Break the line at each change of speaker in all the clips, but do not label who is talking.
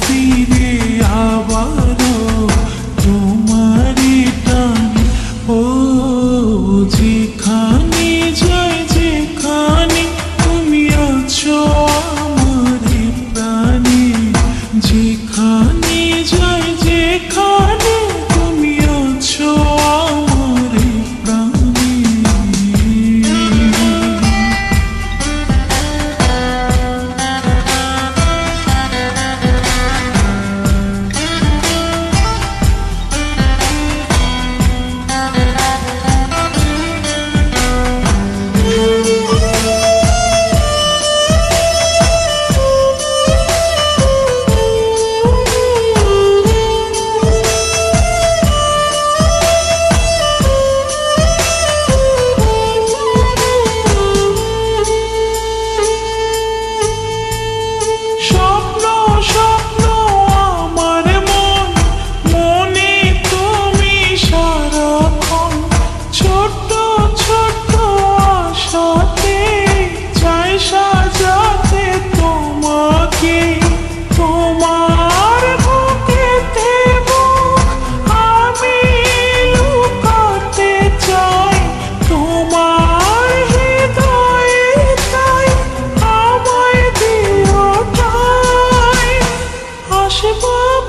ফিরে আবারও তোমারই টানে। ও যেখানে যাই যেখানে তুমি আছো আমার প্রাণে, যেখানে যাই যেখানে তুমি আছো আমার প্রাণে।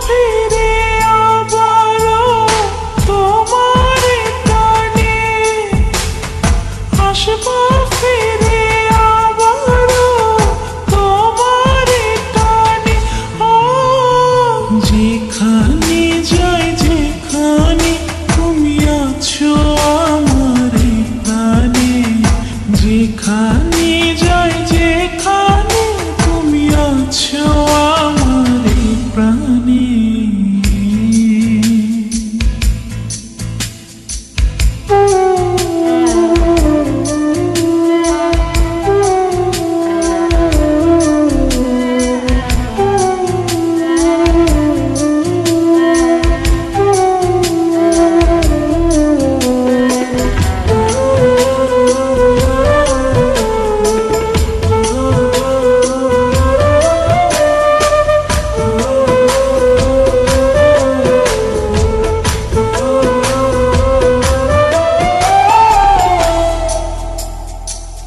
ফিরে আবারও তোমার টানে, আসবো ফিরে আবারও তোমার টানে। ও যেখানে যাই যেখানে তুমি আছো আমার প্রাণে, যেখানে যাই যেখানে তুমি আছো আমার প্রাণে।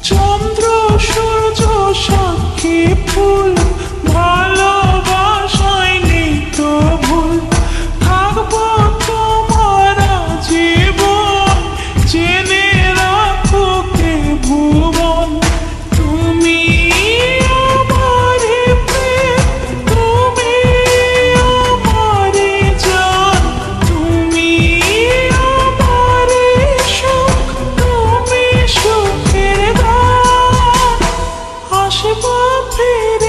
চন্দ্র সূর্য সাক্ষী ফুল ভালোবাসায় নেই তো ভুল, থাকবো তোমার জীবন জেনে রাখো কে ভুবন। তুমি আমার প্রেম, তুমি আমার জান, তুমি আমার সুখ, তুমি সুখের দান। আসবো ফিরে